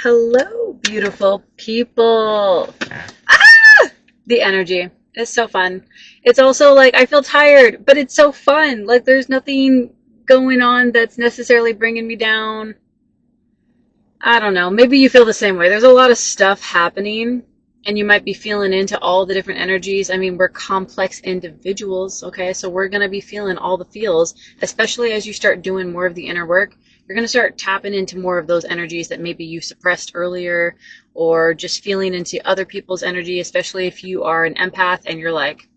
Hello, beautiful people. The energy is so fun. It's also like I feel tired, but it's so fun. Like there's nothing going on that's necessarily bringing me down. I don't know. Maybe you feel the same way. There's a lot of stuff happening, and you might be feeling into all the different energies. I mean, we're complex individuals, okay? So we're going to be feeling all the feels, especially as you start doing more of the inner work. You're going to start tapping into more of those energies that maybe you suppressed earlier, or just feeling into other people's energy, especially if you are an empath and you're like,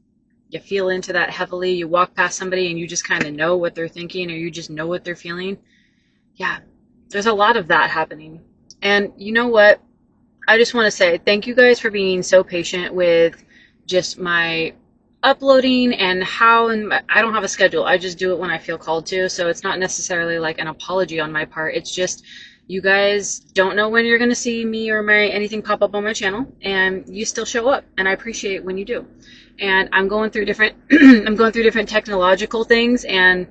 you feel into that heavily. You walk past somebody and you just kind of know what they're thinking, or you just know what they're feeling. Yeah, there's a lot of that happening. And you know what? I just want to say thank you guys for being so patient with just my uploading and how, and I don't have a schedule. I just do it when I feel called to. So it's not necessarily like an apology on my part. It's just you guys don't know when you're going to see me or my anything pop up on my channel, and you still show up, and I appreciate when you do. And I'm going through different I'm going through different technological things, and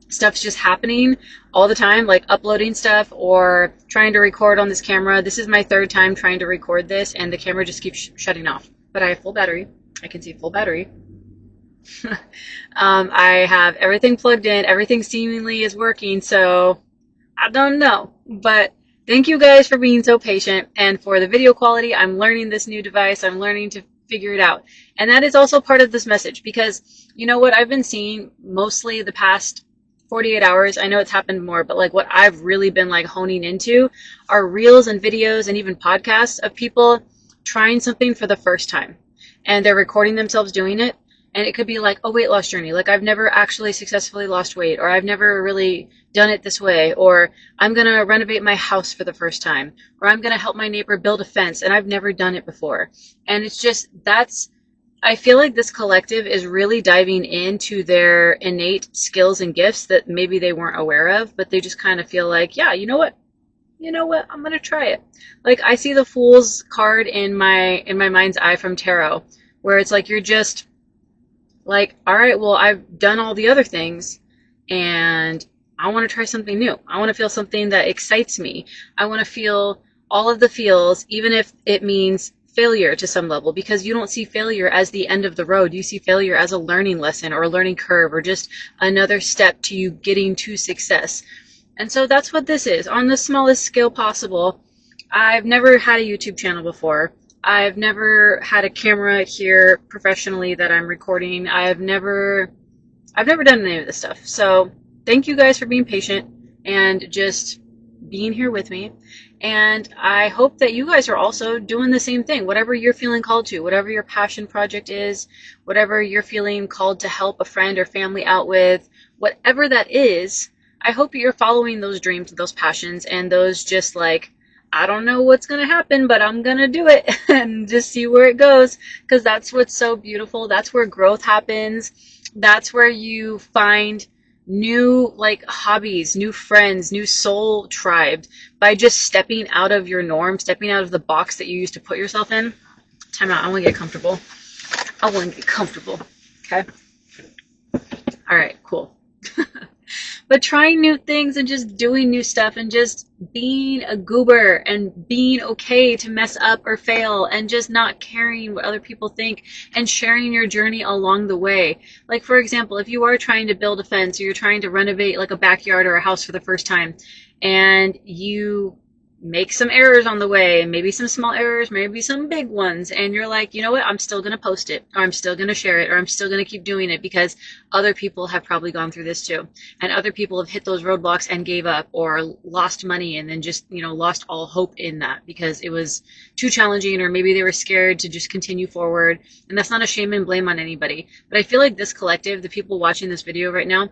stuff's just happening all the time, like uploading stuff or trying to record on this camera. This is my third time trying to record this, and the camera just keeps shutting off. But I have full battery. I can see full battery. I have everything plugged in. Everything seemingly is working, so I don't know. But thank you guys for being so patient. And for the video quality, I'm learning this new device. I'm learning to figure it out. And that is also part of this message, because you know what I've been seeing mostly the past 48 hours. I know it's happened more, but like what I've really been like honing into are reels and videos and even podcasts of people trying something for the first time. And they're recording themselves doing it. And it could be like a weight loss journey. Like I've never actually successfully lost weight, or I've never really done it this way, or I'm going to renovate my house for the first time, or I'm going to help my neighbor build a fence and I've never done it before. And it's just, I feel like this collective is really diving into their innate skills and gifts that maybe they weren't aware of, but they just kind of feel like, yeah, you know what? You know what? I'm going to try it. Like I see the Fool's card in my mind's eye from tarot, where it's like you're just like, all right, well, I've done all the other things and I want to try something new. I want to feel something that excites me. I want to feel all of the feels, even if it means failure to some level, because you don't see failure as the end of the road. You see failure as a learning lesson or a learning curve or just another step to you getting to success. And so that's what this is on the smallest scale possible. I've never had a YouTube channel before. I've never had a camera here professionally that I'm recording. I've never done any of this stuff. So thank you guys for being patient and just being here with me. And I hope that you guys are also doing the same thing. Whatever you're feeling called to, whatever your passion project is, whatever you're feeling called to help a friend or family out with, whatever that is, I hope you're following those dreams, those passions, and those just like, I don't know what's going to happen, but I'm going to do it and just see where it goes, because that's what's so beautiful. That's where growth happens. That's where you find new like hobbies, new friends, new soul tribe by just stepping out of your norm, stepping out of the box that you used to put yourself in. Time out. I want to get comfortable. I want to get comfortable. Okay. All right, cool. But trying new things and just doing new stuff and just being a goober and being okay to mess up or fail and just not caring what other people think and sharing your journey along the way. Like, for example, if you are trying to build a fence or you're trying to renovate like a backyard or a house for the first time, and you make some errors on the way, maybe some small errors, maybe some big ones, and you're like, you know what, I'm still going to post it, or I'm still going to share it, or I'm still going to keep doing it because other people have probably gone through this too, and other people have hit those roadblocks and gave up or lost money and then just, you know, lost all hope in that because it was too challenging, or maybe they were scared to just continue forward. And that's not a shame and blame on anybody, but I feel like this collective, the people watching this video right now,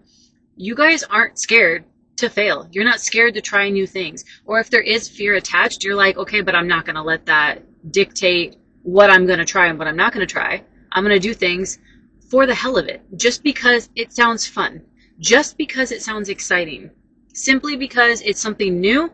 you guys aren't scared to fail. You're not scared to try new things. Or if there is fear attached, you're like, okay, but I'm not going to let that dictate what I'm going to try and what I'm not going to try. I'm going to do things for the hell of it, just because it sounds fun, just because it sounds exciting, simply because it's something new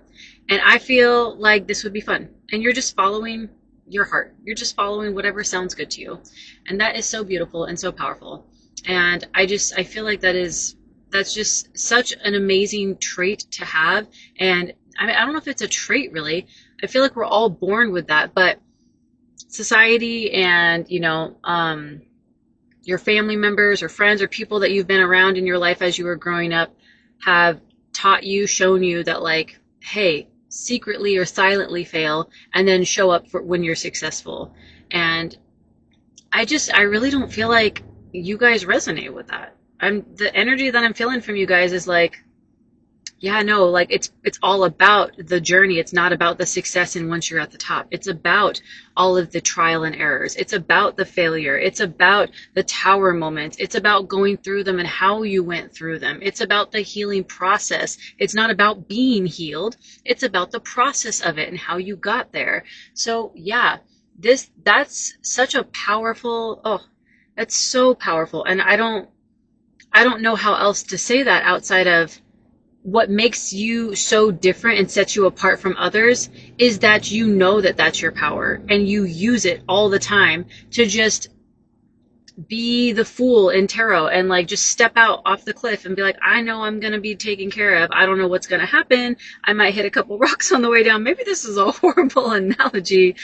and I feel like this would be fun. And you're just following your heart. You're just following whatever sounds good to you. And that is so beautiful and so powerful. And I feel like that's just such an amazing trait to have, and I mean, I don't know if it's a trait really. I feel like we're all born with that, but society and, your family members or friends or people that you've been around in your life as you were growing up have taught you, shown you that, like, hey, secretly or silently fail and then show up for when you're successful. And I really don't feel like you guys resonate with that. The energy that I'm feeling from you guys is like, yeah, no, like it's all about the journey. It's not about the success and once you're at the top. It's about all of the trial and errors. It's about the failure. It's about the tower moments. It's about going through them and how you went through them. It's about the healing process. It's not about being healed. It's about the process of it and how you got there. So yeah, that's such a powerful, that's so powerful. And I don't know how else to say that outside of what makes you so different and sets you apart from others is that you know that that's your power and you use it all the time to just be the fool in tarot and like just step out off the cliff and be like, I know I'm going to be taken care of. I don't know what's going to happen. I might hit a couple rocks on the way down. Maybe this is a horrible analogy.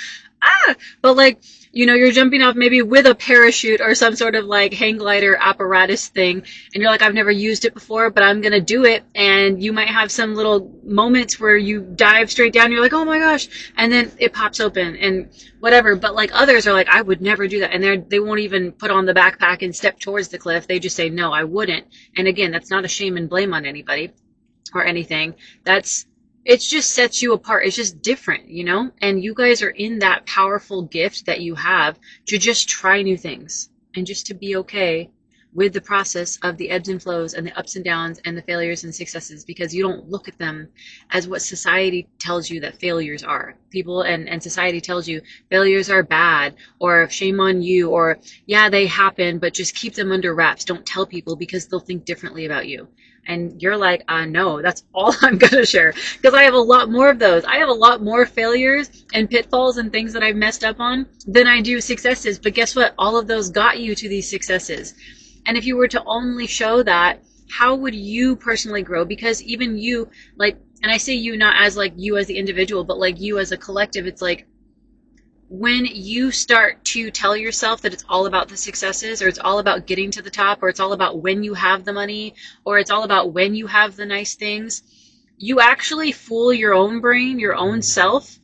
But like, you're jumping off maybe with a parachute or some sort of like hang glider apparatus thing. And you're like, I've never used it before, but I'm going to do it. And you might have some little moments where you dive straight down. You're like, oh my gosh. And then it pops open and whatever. But like others are like, I would never do that. And they won't even put on the backpack and step towards the cliff. They just say, no, I wouldn't. And again, that's not a shame and blame on anybody or anything. It just sets you apart. It's just different, and you guys are in that powerful gift that you have to just try new things and just to be okay with the process of the ebbs and flows and the ups and downs and the failures and successes, because you don't look at them as what society tells you that failures are. People and society tells you failures are bad or shame on you or yeah, they happen, but just keep them under wraps. Don't tell people because they'll think differently about you. And you're like, no, that's all I'm going to share because I have a lot more of those. I have a lot more failures and pitfalls and things that I've messed up on than I do successes. But guess what? All of those got you to these successes. And if you were to only show that, how would you personally grow? Because even you, like, and I say you not as like you as the individual, but like you as a collective, it's like, when you start to tell yourself that it's all about the successes or it's all about getting to the top or it's all about when you have the money or it's all about when you have the nice things, you actually fool your own brain, your own self,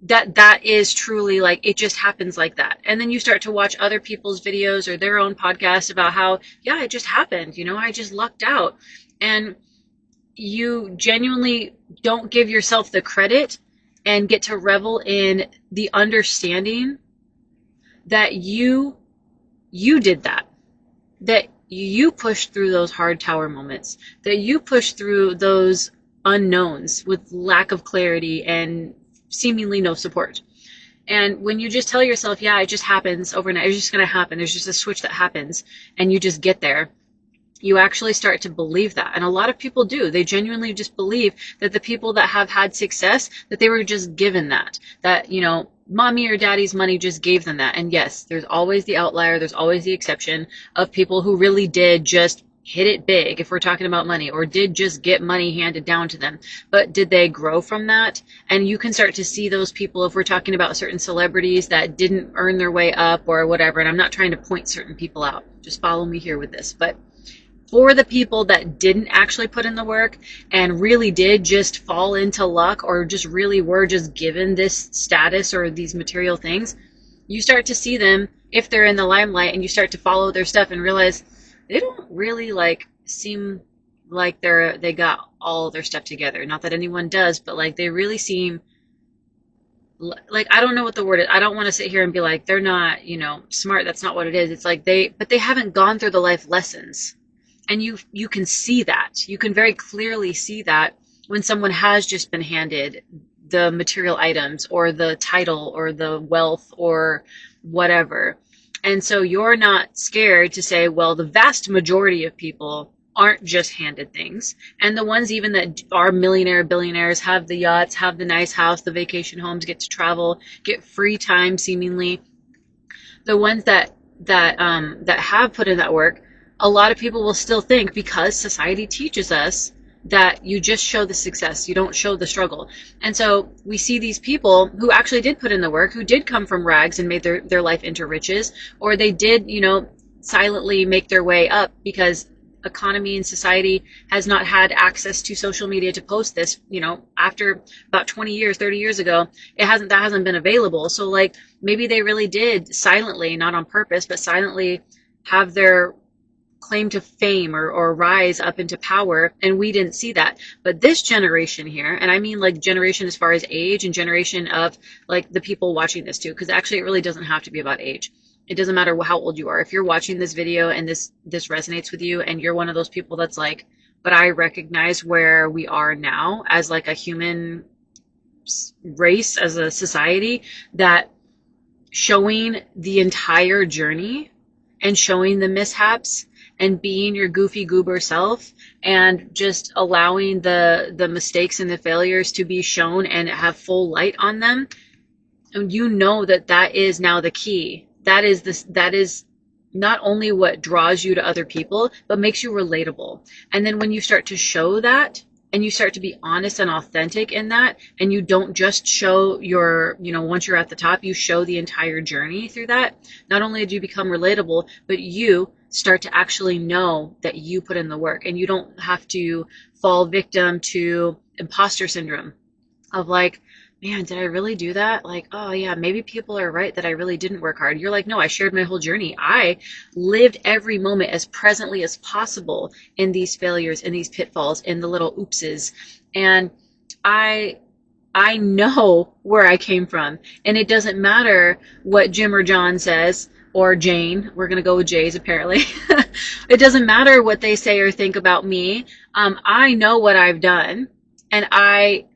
that is truly like it just happens like that. And then you start to watch other people's videos or their own podcasts about how, yeah, it just happened, I just lucked out. And you genuinely don't give yourself the credit and get to revel in the understanding that you did that you pushed through those hard tower moments, that you pushed through those unknowns with lack of clarity and seemingly no support. And when you just tell yourself, yeah, it just happens overnight, it's just going to happen, there's just a switch that happens, and you just get there, you actually start to believe that. And a lot of people do. They genuinely just believe that the people that have had success, that they were just given that, mommy or daddy's money just gave them that. And yes, there's always the outlier. There's always the exception of people who really did just hit it big, if we're talking about money, or did just get money handed down to them. But did they grow from that? And you can start to see those people if we're talking about certain celebrities that didn't earn their way up or whatever. And I'm not trying to point certain people out. Just follow me here with this. But for the people that didn't actually put in the work and really did just fall into luck or just really were just given this status or these material things, you start to see them if they're in the limelight and you start to follow their stuff and realize they don't really like seem like they got all their stuff together. Not that anyone does, but like they really seem like, I don't know what the word is. I don't want to sit here and be like, they're not, smart. That's not what it is. It's like but they haven't gone through the life lessons. And you can see that. You can very clearly see that when someone has just been handed the material items or the title or the wealth or whatever. And so you're not scared to say, well, the vast majority of people aren't just handed things. And the ones even that are billionaires, have the yachts, have the nice house, the vacation homes, get to travel, get free time seemingly. The ones that have put in that work, a lot of people will still think, because society teaches us that you just show the success, you don't show the struggle. And so we see these people who actually did put in the work, who did come from rags and made their life into riches, or they did, silently make their way up because economy and society has not had access to social media to post this, after about 20 years, 30 years ago, that hasn't been available. So like maybe they really did silently, not on purpose, but silently have their claim to fame or rise up into power, and we didn't see that. But this generation here, and I mean like generation as far as age and generation of like the people watching this too, because actually it really doesn't have to be about age. It doesn't matter how old you are. If you're watching this video and this resonates with you and you're one of those people that's like, but I recognize where we are now as like a human race, as a society, that showing the entire journey and showing the mishaps and being your goofy goober self and just allowing the mistakes and the failures to be shown and have full light on them, and that is now the key. That is not only what draws you to other people, but makes you relatable. And then when you start to show that, and you start to be honest and authentic in that, and you don't just show once you're at the top, you show the entire journey through that, not only do you become relatable, but you start to actually know that you put in the work, and you don't have to fall victim to imposter syndrome of like, man, did I really do that? Like, oh yeah, maybe people are right that I really didn't work hard. You're like, no, I shared my whole journey. I lived every moment as presently as possible in these failures, in these pitfalls, in the little oopses. And I know where I came from. And it doesn't matter what Jim or John says, or Jane. We're going to go with Jay's apparently. It doesn't matter what they say or think about me. I know what I've done. And I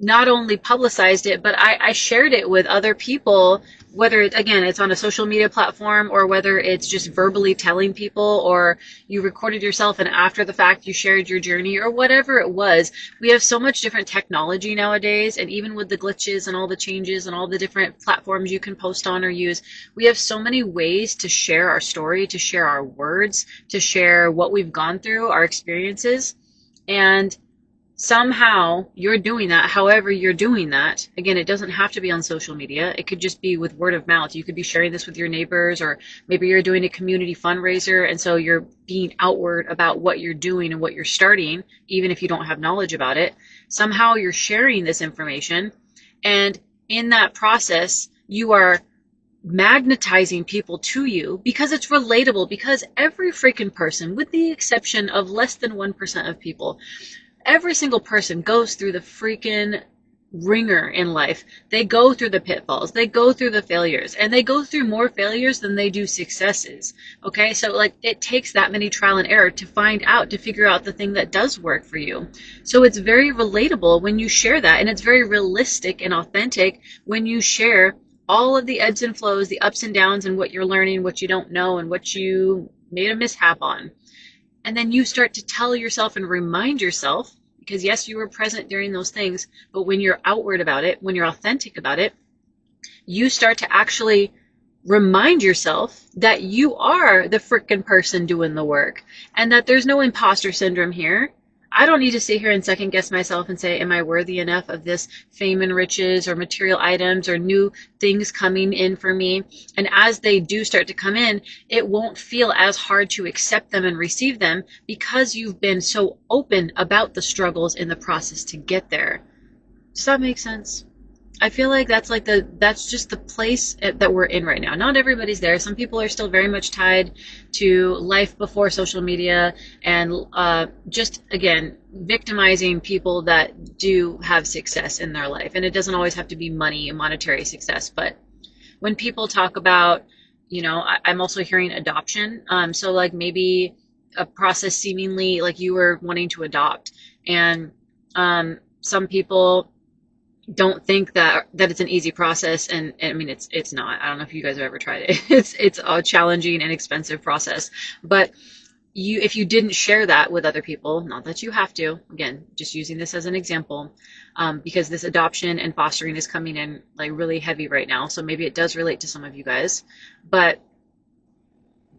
not only publicized it, but I shared it with other people, whether it's on a social media platform, or whether it's just verbally telling people, or you recorded yourself and after the fact you shared your journey, or whatever it was. We have so much different technology nowadays, and even with the glitches and all the changes and all the different platforms you can post on or use, we have so many ways to share our story, to share our words, to share what we've gone through, our experiences. And somehow you're doing that. However you're doing that, again, it doesn't have to be on social media. It could just be with word of mouth. You could be sharing this with your neighbors, or maybe you're doing a community fundraiser, and so you're being outward about what you're doing and what you're starting, even if you don't have knowledge about it. Somehow you're sharing this information, and in that process you are magnetizing people to you because it's relatable, because every freaking person, with the exception of less than 1% of people, every single person goes through the freaking ringer in life. They go through the pitfalls, they go through the failures, and they go through more failures than they do successes. Okay, so like it takes that many trial and error to figure out the thing that does work for you. So it's very relatable when you share that, and it's very realistic and authentic when you share all of the ebbs and flows, the ups and downs, and what you're learning, what you don't know, and what you made a mishap on. And then you start to tell yourself and remind yourself, because yes, you were present during those things, but when you're outward about it, when you're authentic about it, you start to actually remind yourself that you are the frickin' person doing the work, and that there's no imposter syndrome here. I don't need to sit here and second guess myself and say, am I worthy enough of this fame and riches, or material items, or new things coming in for me? And as they do start to come in, it won't feel as hard to accept them and receive them, because you've been so open about the struggles in the process to get there. Does that make sense? I feel like that's just the place that we're in right now. Not everybody's there. Some people are still very much tied to life before social media, and just, again, victimizing people that do have success in their life. And it doesn't always have to be money and monetary success. But when people talk about, I'm also hearing adoption. So like maybe a process seemingly like you were wanting to adopt, and some people don't think that it's an easy process, and I mean it's not. I don't know if you guys have ever tried it. It's a challenging and expensive process. But if you didn't share that with other people, not that you have to, again, just using this as an example, because this adoption and fostering is coming in like really heavy right now, so maybe it does relate to some of you guys. But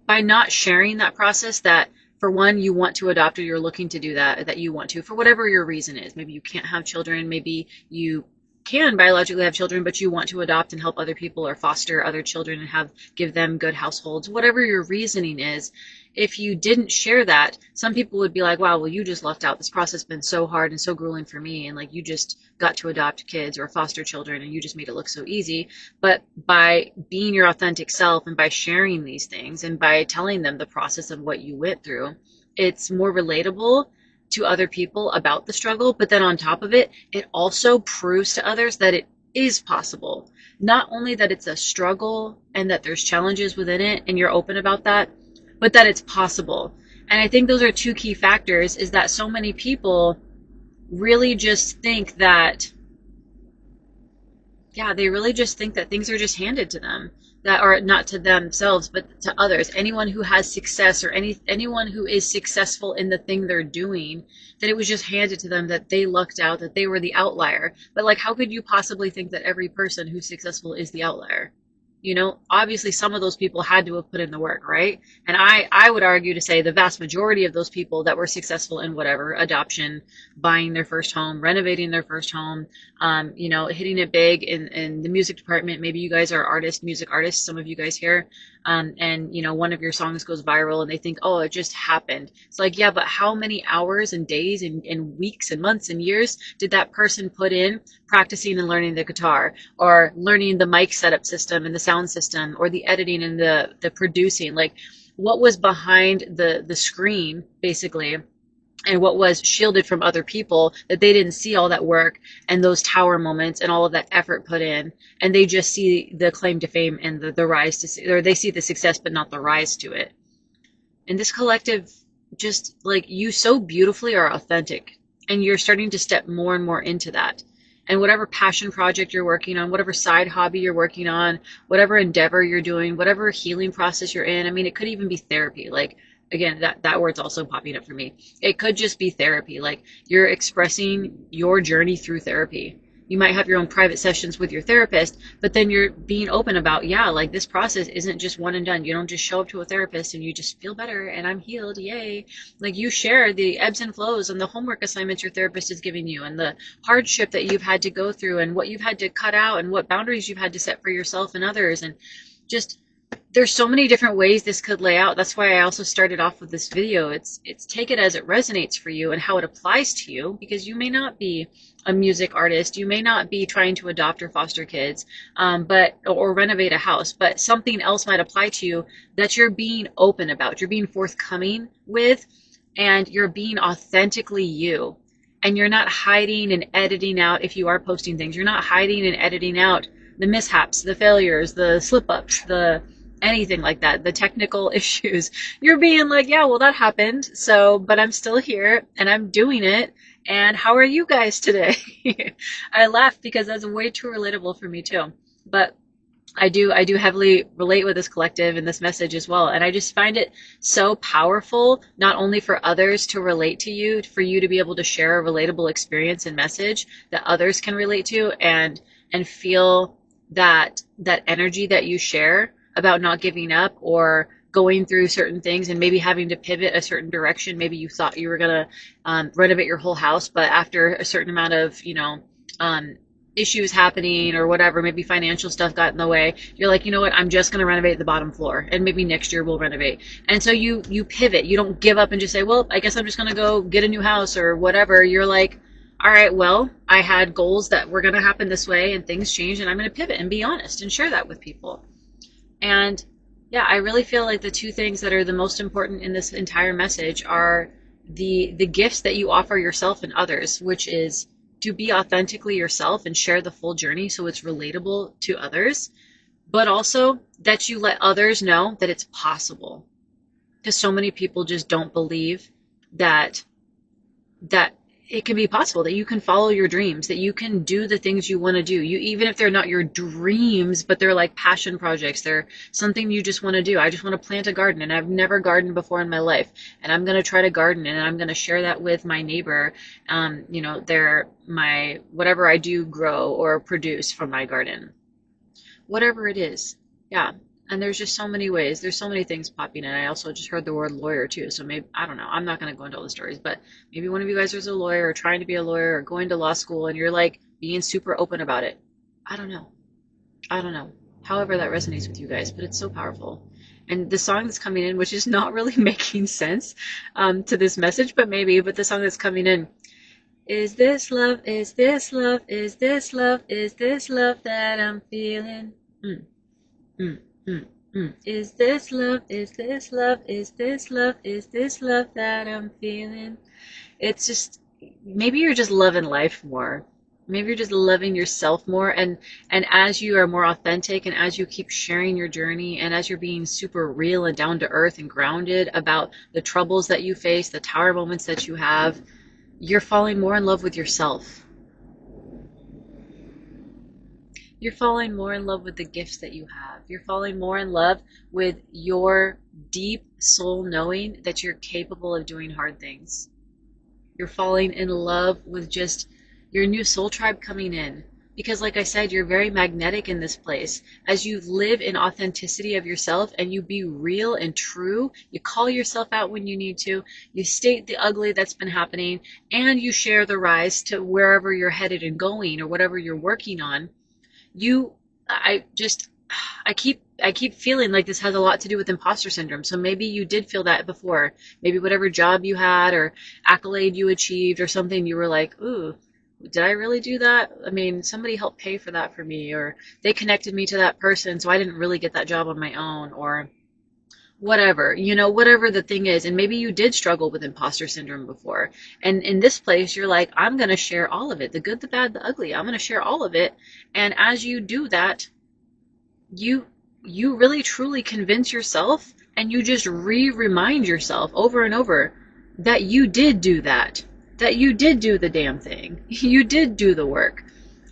by not sharing that process, that for one, you want to adopt or you're looking to do that you want to, for whatever your reason is. Maybe you can't have children, maybe you can biologically have children, but you want to adopt and help other people or foster other children and give them good households. Whatever your reasoning is, if you didn't share that, some people would be like, wow, well, you just left out. This process has been so hard and so grueling for me. And like, you just got to adopt kids or foster children and you just made it look so easy. But by being your authentic self and by sharing these things and by telling them the process of what you went through, it's more relatable to other people about the struggle. But then on top of it, it also proves to others that it is possible. Not only that it's a struggle and that there's challenges within it and you're open about that, but that it's possible. And I think those are two key factors, is that so many people really just think that, yeah, they really just think that things are just handed to them, that are not to themselves, but to others. Anyone who has success or anyone who is successful in the thing they're doing, that it was just handed to them, that they lucked out, that they were the outlier. But like, how could you possibly think that every person who's successful is the outlier? You know, obviously some of those people had to have put in the work, right? And I would argue to say the vast majority of those people that were successful in whatever, adoption, buying their first home, renovating their first home, you know, hitting it big in the music department. Maybe you guys are music artists, some of you guys here, and you know, one of your songs goes viral and they think, oh, it just happened. It's like, yeah, but how many hours and days and weeks and months and years did that person put in practicing and learning the guitar, or learning the mic setup system and the sound system, or the editing and the producing? Like, what was behind the screen, basically, and what was shielded from other people, that they didn't see all that work and those tower moments and all of that effort put in, and they just see the claim to fame and the rise to, or they see the success but not the rise to it. And this collective, just like, you so beautifully are authentic, and you're starting to step more and more into that. And whatever passion project you're working on, whatever side hobby you're working on, whatever endeavor you're doing, whatever healing process you're in, I mean, it could even be therapy. Like, again, that word's also popping up for me. It could just be therapy. Like, you're expressing your journey through therapy. You might have your own private sessions with your therapist, but then you're being open about, yeah, like, this process isn't just one and done. You don't just show up to a therapist and you just feel better and I'm healed, yay. Like, you share the ebbs and flows and the homework assignments your therapist is giving you and the hardship that you've had to go through and what you've had to cut out and what boundaries you've had to set for yourself and others. And just, there's so many different ways this could lay out. That's why I also started off with this video. It's take it as it resonates for you and how it applies to you, because you may not be a music artist, you may not be trying to adopt or foster kids, or renovate a house, but something else might apply to you that you're being open about, you're being forthcoming with, and you're being authentically you. And you're not hiding and editing out, if you are posting things, you're not hiding and editing out the mishaps, the failures, the slip-ups, the anything like that, the technical issues. You're being like, yeah, well, that happened, so, but I'm still here and I'm doing it. And how are you guys today? I laugh because that's way too relatable for me too. But I do heavily relate with this collective and this message as well. And I just find it so powerful, not only for others to relate to you, for you to be able to share a relatable experience and message that others can relate to, and feel that energy that you share about not giving up or going through certain things and maybe having to pivot a certain direction. Maybe you thought you were going to renovate your whole house, but after a certain amount of, issues happening or whatever, maybe financial stuff got in the way, you're like, you know what, I'm just going to renovate the bottom floor and maybe next year we'll renovate. And so you pivot. You don't give up and just say, well, I guess I'm just going to go get a new house or whatever. You're like, all right, well, I had goals that were going to happen this way and things changed, and I'm going to pivot and be honest and share that with people. And yeah, I really feel like the two things that are the most important in this entire message are the gifts that you offer yourself and others, which is to be authentically yourself and share the full journey so it's relatable to others, but also that you let others know that it's possible. Because so many people just don't believe that it can be possible, that you can follow your dreams, that you can do the things you want to do. You, even if they're not your dreams, but they're like passion projects, they're something you just want to do. I just want to plant a garden, and I've never gardened before in my life, and I'm going to try to garden, and I'm going to share that with my neighbor. They're my, whatever I do grow or produce from my garden, whatever it is. Yeah. And there's just so many ways. There's so many things popping in. I also just heard the word lawyer too. So maybe, I don't know. I'm not going to go into all the stories, but maybe one of you guys is a lawyer or trying to be a lawyer or going to law school and you're like being super open about it. I don't know. I don't know. However that resonates with you guys, but it's so powerful. And the song that's coming in, which is not really making sense to this message, but maybe, but the song that's coming in, is this love? Is this love? Is this love? Is this love that I'm feeling? Mm, mm, mm, mm. Is this love? Is this love? Is this love? Is this love that I'm feeling? It's just, maybe you're just loving life more. Maybe you're just loving yourself more, and as you are more authentic and as you keep sharing your journey and as you're being super real and down to earth and grounded about the troubles that you face, the tower moments that you have, you're falling more in love with yourself. You're falling more in love with the gifts that you have. You're falling more in love with your deep soul knowing that you're capable of doing hard things. You're falling in love with just your new soul tribe coming in. Because like I said, you're very magnetic in this place. As you live in authenticity of yourself and you be real and true, you call yourself out when you need to, you state the ugly that's been happening, and you share the rise to wherever you're headed and going or whatever you're working on. You, I just, I keep feeling like this has a lot to do with imposter syndrome. So maybe you did feel that before. Maybe whatever job you had or accolade you achieved or something, you were like, ooh, did I really do that? I mean, somebody helped pay for that for me, or they connected me to that person, so I didn't really get that job on my own, or whatever, whatever the thing is. And maybe you did struggle with imposter syndrome before. And in this place, you're like, I'm going to share all of it, the good, the bad, the ugly. I'm going to share all of it. And as you do that, you you really truly convince yourself and you just remind yourself over and over that you did do that you did do the damn thing. You did do the work.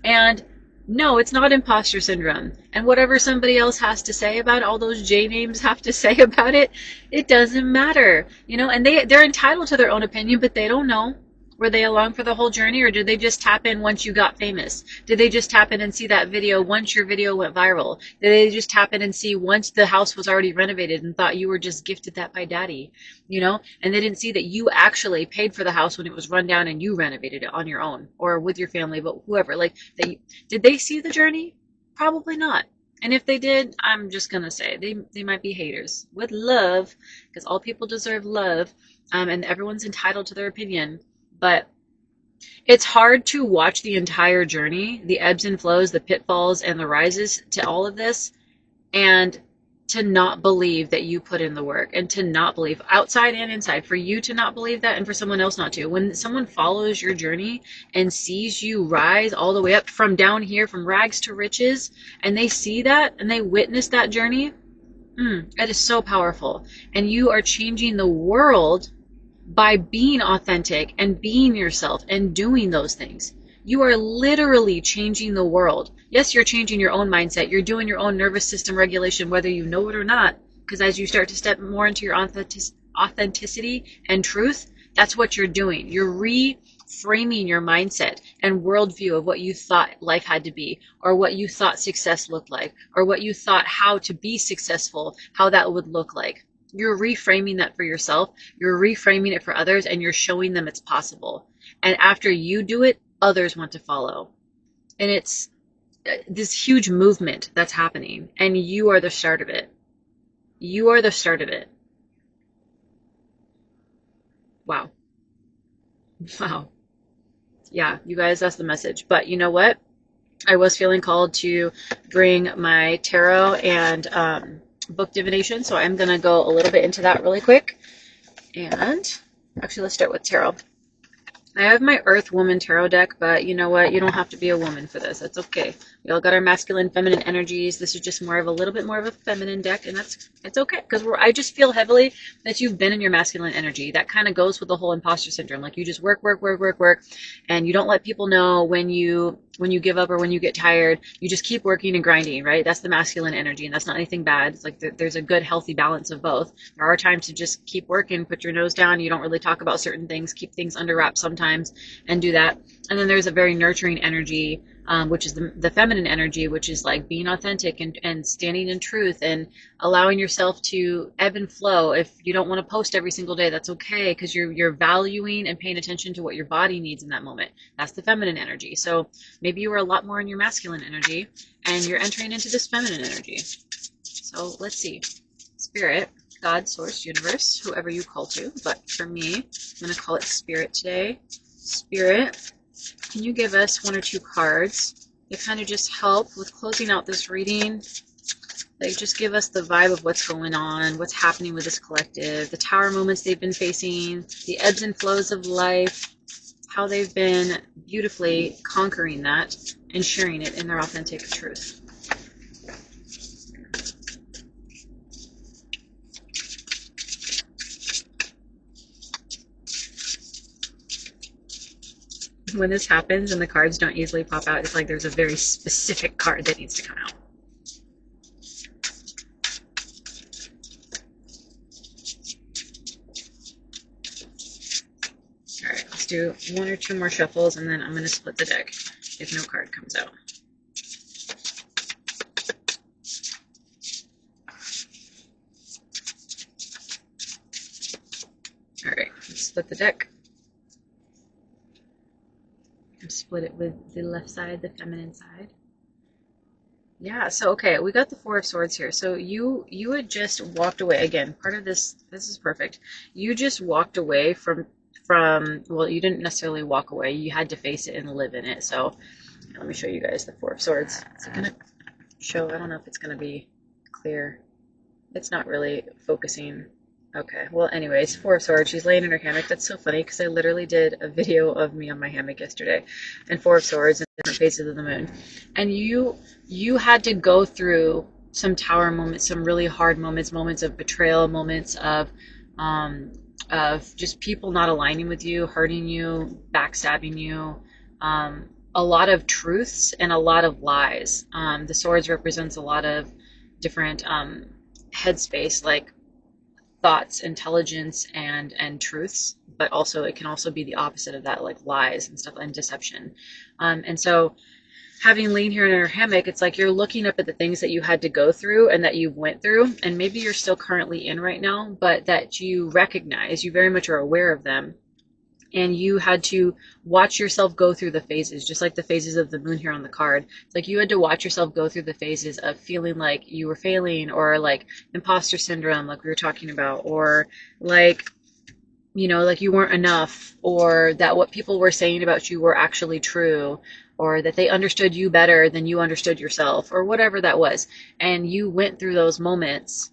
And no, it's not imposter syndrome. And whatever somebody else has to say about it, all those J names have to say about it, it doesn't matter. And they're entitled to their own opinion, but they don't know. Were they along for the whole journey, or did they just tap in once you got famous? Did they just tap in and see that video once your video went viral? Did they just tap in and see once the house was already renovated and thought you were just gifted that by daddy? And they didn't see that you actually paid for the house when it was run down and you renovated it on your own or with your family, but whoever. Did they see the journey? Probably not. And if they did, I'm just going to say they might be haters with love, because all people deserve love, and everyone's entitled to their opinion. But it's hard to watch the entire journey, the ebbs and flows, the pitfalls and the rises to all of this, and to not believe that you put in the work, and to not believe, outside and inside, for you to not believe that and for someone else not to. When someone follows your journey and sees you rise all the way up from down here, from rags to riches, and they see that and they witness that journey, that is so powerful. And you are changing the world by being authentic and being yourself and doing those things. You are literally changing the world. Yes, you're changing your own mindset. You're doing your own nervous system regulation, whether you know it or not. Because as you start to step more into your authenticity and truth, that's what you're doing. You're reframing your mindset and worldview of what you thought life had to be, or what you thought success looked like, or what you thought how to be successful, how that would look like. You're reframing that for yourself, you're reframing it for others, and you're showing them it's possible. And after you do it, others want to follow. And it's this huge movement that's happening, and you are the start of it. You are the start of it. Wow. Wow. Yeah, you guys, that's the message. But you know what? I was feeling called to bring my tarot and book divination, so I'm going to go a little bit into that really quick. And actually, let's start with tarot. I have my Earth Woman tarot deck, but you know what? You don't have to be a woman for this. That's okay. We all got our masculine, feminine energies. This is just more of a little bit more of a feminine deck, and it's okay, because I just feel heavily that you've been in your masculine energy. That kind of goes with the whole imposter syndrome. Like, you just work, and you don't let people know when you give up or when you get tired. You just keep working and grinding, right? That's the masculine energy, and that's not anything bad. It's like there's a good, healthy balance of both. There are times to just keep working, put your nose down. You don't really talk about certain things, keep things under wraps sometimes, and do that. And then there's a very nurturing energy which is the feminine energy, which is like being authentic and standing in truth and allowing yourself to ebb and flow. If you don't want to post every single day, that's okay, because you're valuing and paying attention to what your body needs in that moment. That's the feminine energy. So maybe you were a lot more in your masculine energy and you're entering into this feminine energy. So let's see. Spirit, God, source, universe, whoever you call to, but for me, I'm going to call it spirit today. Spirit, can you give us one or two cards that kind of just help with closing out this reading? Like, just give us the vibe of what's going on, what's happening with this collective, the tower moments they've been facing, the ebbs and flows of life, how they've been beautifully conquering that and sharing it in their authentic truth. When this happens and the cards don't easily pop out, it's like there's a very specific card that needs to come out. All right, let's do one or two more shuffles and then I'm going to split the deck if no card comes out. All right, let's split the deck. Split it with the left side, the feminine side. Yeah, so okay, we got the Four of Swords here. So you had just walked away. Again, part of this is perfect. You just walked away from well, you didn't necessarily walk away. You had to face it and live in it. So let me show you guys the Four of Swords. Is it gonna show? I don't know if it's gonna be clear. It's not really focusing. Okay, well, anyways, Four of Swords, she's laying in her hammock. That's so funny because I literally did a video of me on my hammock yesterday, and Four of Swords and different phases of the moon. And you had to go through some tower moments, some really hard moments, moments of betrayal, moments of just people not aligning with you, hurting you, backstabbing you, a lot of truths and a lot of lies. The swords represents a lot of different headspace, like thoughts, intelligence, and truths, but also it can also be the opposite of that, like lies and stuff and deception. And so having lain here in her hammock, it's like you're looking up at the things that you had to go through and that you went through, and maybe you're still currently in right now, but that you recognize, you very much are aware of them. And you had to watch yourself go through the phases, just like the phases of the moon here on the card. It's like you had to watch yourself go through the phases of feeling like you were failing, or like imposter syndrome, like we were talking about, or like, you know, like you weren't enough, or that what people were saying about you were actually true, or that they understood you better than you understood yourself, or whatever that was. And you went through those moments.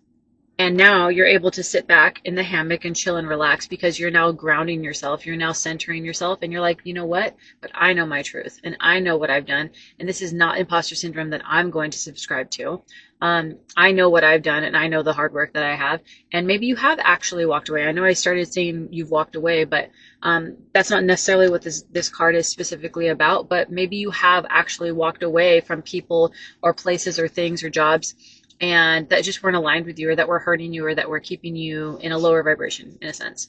And now you're able to sit back in the hammock and chill and relax because you're now grounding yourself. You're now centering yourself and you're like, you know what? But I know my truth and I know what I've done. And this is not imposter syndrome that I'm going to subscribe to. I know what I've done and I know the hard work that I have. And maybe you have actually walked away. I know I started saying you've walked away, but that's not necessarily what this card is specifically about. But maybe you have actually walked away from people or places or things or jobs and that just weren't aligned with you, or that were hurting you, or that were keeping you in a lower vibration, in a sense.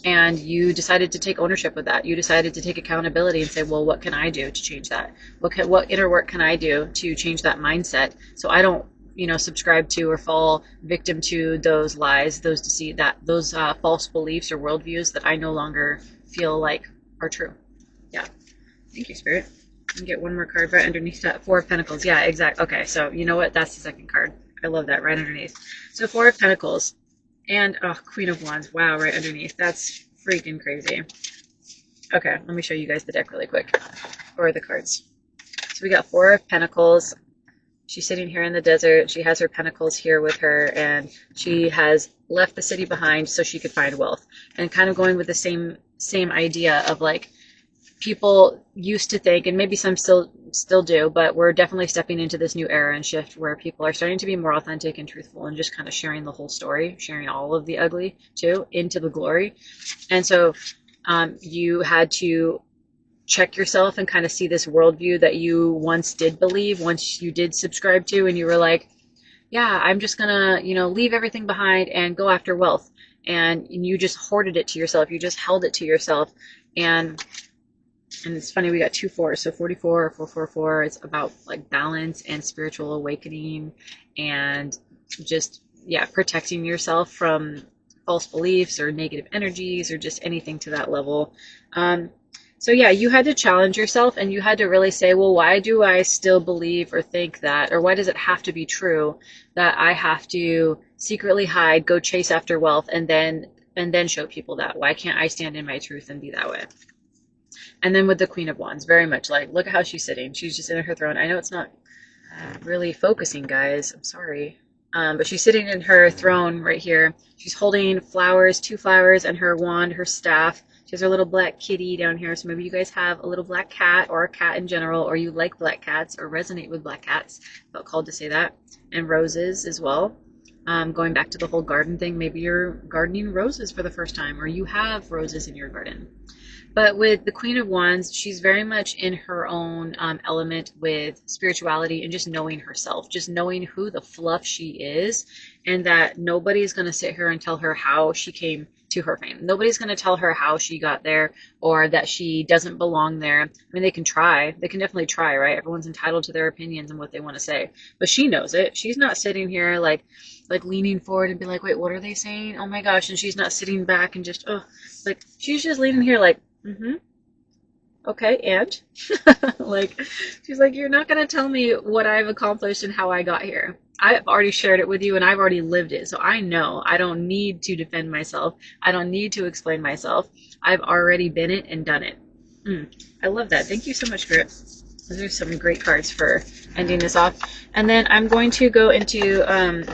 And you decided to take ownership of that. You decided to take accountability and say, well, what can I do to change that? What inner work can I do to change that mindset so I don't, you know, subscribe to or fall victim to those lies, those deceit, those false beliefs or worldviews that I no longer feel like are true. Yeah. Thank you, Spirit. And get one more card right underneath that. Four of Pentacles. Yeah, exactly. Okay, so you know what? That's the second card. I love that, right underneath. So Four of Pentacles and Queen of Wands. Wow, right underneath. That's freaking crazy. Okay, let me show you guys the deck really quick, or the cards. So we got Four of Pentacles. She's sitting here in the desert. She has her pentacles here with her, and she has left the city behind so she could find wealth. And kind of going with the same idea of like, people used to think, and maybe some still do, but we're definitely stepping into this new era and shift where people are starting to be more authentic and truthful and just kind of sharing the whole story, sharing all of the ugly too into the glory. And so you had to check yourself and kind of see this worldview that you once did believe, once you did subscribe to, and you were like, yeah, I'm just gonna, you know, leave everything behind and go after wealth. And you just hoarded it to yourself. You just held it to yourself. And And it's funny, we got two fours, so 44 or 444. It's about like balance and spiritual awakening and just, yeah, protecting yourself from false beliefs or negative energies or just anything to that level. Um, so yeah, you had to challenge yourself and you had to really say, well, why do I still believe or think that, or why does it have to be true that I have to secretly hide, go chase after wealth, and then show people that? Why can't I stand in my truth and be that way? And then with the Queen of Wands, very much like, look at how she's sitting. She's just in her throne. I know it's not really focusing, guys. I'm sorry. But she's sitting in her throne right here. She's holding flowers, two flowers, and her wand, her staff. She has her little black kitty down here. So maybe you guys have a little black cat or a cat in general, or you like black cats or resonate with black cats. Felt called to say that. And roses as well. Going back to the whole garden thing, maybe you're gardening roses for the first time, or you have roses in your garden. But with the Queen of Wands, she's very much in her own element with spirituality and just knowing herself, just knowing who the fluff she is, and that nobody's going to sit here and tell her how she came to her fame. Nobody's going to tell her how she got there or that she doesn't belong there. I mean, they can try. They can definitely try, right? Everyone's entitled to their opinions and what they want to say. But she knows it. She's not sitting here like leaning forward and be like, wait, what are they saying? Oh my gosh. And she's not sitting back and just, oh, like she's just leaning here like, mm-hmm. Okay, and like she's like, you're not gonna tell me what I've accomplished and how I got here. I've already shared it with you and I've already lived it. So I know I don't need to defend myself. I don't need to explain myself. I've already been it and done it. I love that. Thank you so much, Grit. Those are some great cards for ending this off. And then I'm going to go into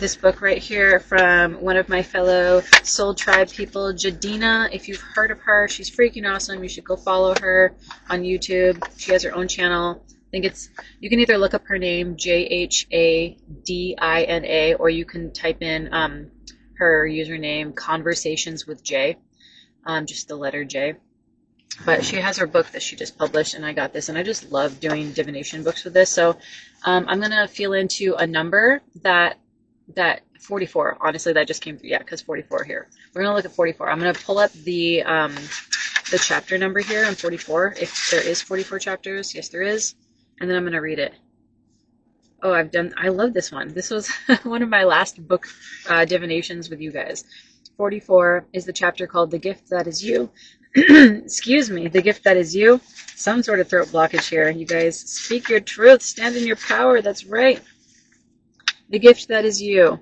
this book right here from one of my fellow Soul Tribe people, Jadina. If you've heard of her, she's freaking awesome. You should go follow her on YouTube. She has her own channel. I think it's, you can either look up her name, Jhadina, or you can type in her username, Conversations with J, just the letter J. But she has her book that she just published, and I got this, and I just love doing divination books with this. So I'm going to feel into a number that 44, honestly, that just came through. Yeah, because 44 here. We're going to look at 44. I'm going to pull up the chapter number here on 44, if there is 44 chapters. Yes, there is. And then I'm going to read it. Oh, I love this one. This was one of my last book divinations with you guys. 44 is the chapter called The Gift That Is You. Excuse me, the gift that is you. Some sort of throat blockage here. You guys speak your truth, stand in your power. That's right. The gift that is you.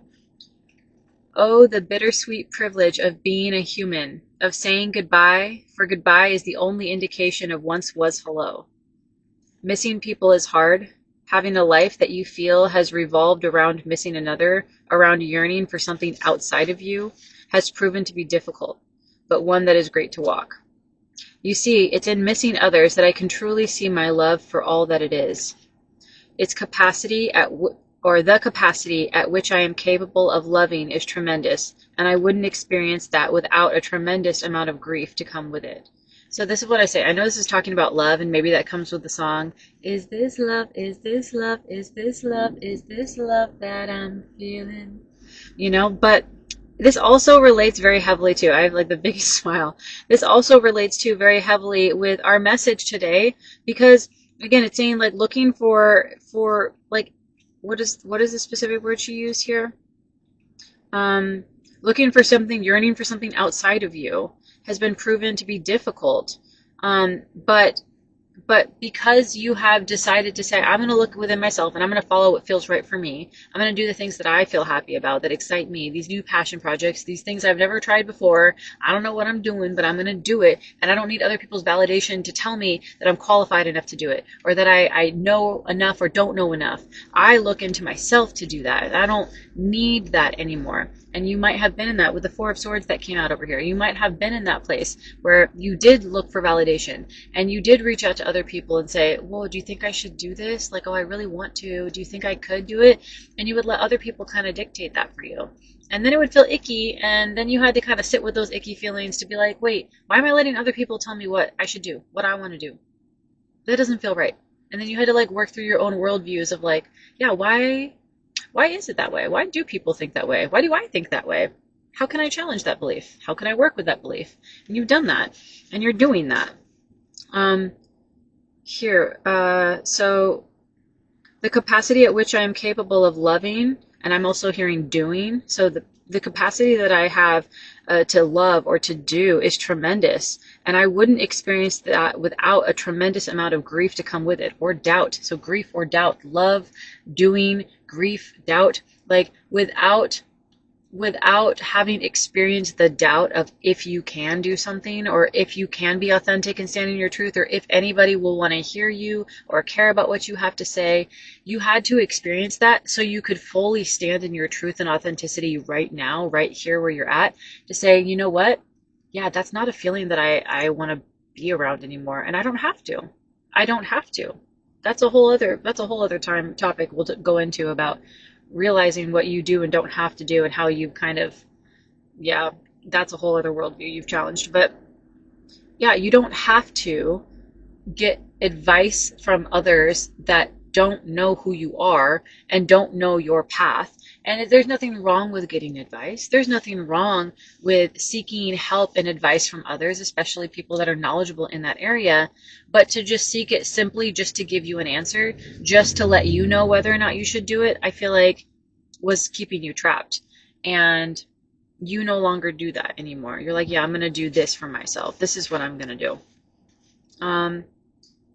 Oh, the bittersweet privilege of being a human, of saying goodbye, for goodbye is the only indication of once was hello. Missing people is hard. Having a life that you feel has revolved around missing another, around yearning for something outside of you, has proven to be difficult, but one that is great to walk. You see, it's in missing others that I can truly see my love for all that it is. Its capacity the capacity at which I am capable of loving is tremendous, and I wouldn't experience that without a tremendous amount of grief to come with it. So this is what I say. I know this is talking about love, and maybe that comes with the song, is this love, is this love, is this love, is this love that I'm feeling? You know, but this also relates very heavily to, I have like the biggest smile. This also relates to very heavily with our message today, because again, it's saying like looking for like, what is the specific word she used here? Looking for something, yearning for something outside of you has been proven to be difficult. But because you have decided to say, I'm going to look within myself and I'm going to follow what feels right for me. I'm going to do the things that I feel happy about, that excite me, these new passion projects, these things I've never tried before. I don't know what I'm doing, but I'm going to do it. And I don't need other people's validation to tell me that I'm qualified enough to do it, or that I know enough or don't know enough. I look into myself to do that. I don't need that anymore. And you might have been in that with the Four of Swords that came out over here. You might have been in that place where you did look for validation and you did reach out to other people and say, well, do you think I should do this? Like, oh, I really want to. Do you think I could do it? And you would let other people kind of dictate that for you. And then it would feel icky. And then you had to kind of sit with those icky feelings to be like, wait, why am I letting other people tell me what I should do, what I want to do? That doesn't feel right. And then you had to like work through your own worldviews of like, yeah, why is it that way? Why do people think that way? Why do I think that way? How can I challenge that belief? How can I work with that belief? And you've done that, and you're doing that. here. So the capacity at which I am capable of loving, and I'm also hearing doing. So the capacity that I have to love or to do is tremendous. And I wouldn't experience that without a tremendous amount of grief to come with it, or doubt. So grief or doubt, love, doing, grief, doubt. Like without having experienced the doubt of if you can do something, or if you can be authentic and stand in your truth, or if anybody will want to hear you or care about what you have to say. You had to experience that so you could fully stand in your truth and authenticity right now, right here where you're at, to say, you know what? Yeah, that's not a feeling that I want to be around anymore. And I don't have to. I don't have to. That's a whole other time topic we'll go into about realizing what you do and don't have to do, and how you kind of, yeah, that's a whole other worldview you've challenged. But yeah, you don't have to get advice from others that don't know who you are and don't know your path. And there's nothing wrong with getting advice. There's nothing wrong with seeking help and advice from others, especially people that are knowledgeable in that area. But to just seek it simply just to give you an answer, just to let you know whether or not you should do it, I feel like was keeping you trapped. And you no longer do that anymore. You're like, yeah, I'm going to do this for myself. This is what I'm going to do. Um,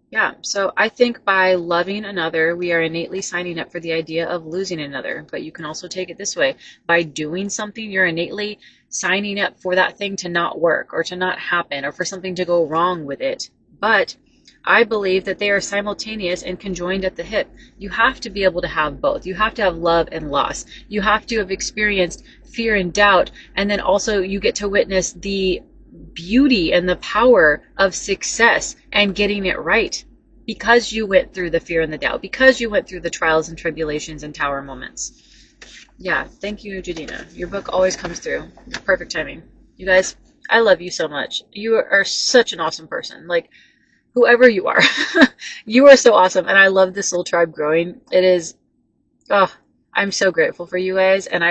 yeah, so I think by loving another, we are innately signing up for the idea of losing another. But you can also take it this way. By doing something, you're innately signing up for that thing to not work, or to not happen, or for something to go wrong with it. But I believe that they are simultaneous and conjoined at the hip. You have to be able to have both. You have to have love and loss. You have to have experienced fear and doubt, and then also you get to witness the beauty and the power of success and getting it right, because you went through the fear and the doubt, because you went through the trials and tribulations and tower moments. Yeah, thank you, Jadina. Your book always comes through. Perfect timing. You guys, I love you so much. You are such an awesome person. Like, whoever you are, you are so awesome. And I love this little tribe growing. It is, oh, I'm so grateful for you guys. And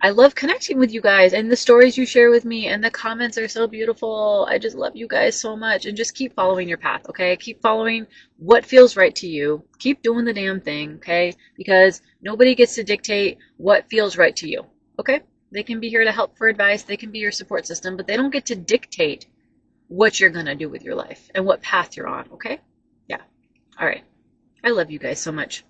I love connecting with you guys, and the stories you share with me, and the comments are so beautiful. I just love you guys so much. And just keep following your path, okay? Keep following what feels right to you. Keep doing the damn thing, okay? Because nobody gets to dictate what feels right to you, okay? They can be here to help for advice. They can be your support system, but they don't get to dictate what you're going to do with your life and what path you're on, okay? Yeah. All right. I love you guys so much.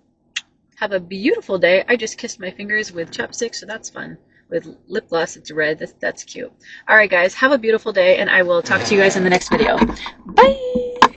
Have a beautiful day. I just kissed my fingers with chapstick, so that's fun. With lip gloss, it's red. That's cute. All right, guys, have a beautiful day, and I will talk to you guys in the next video. Bye!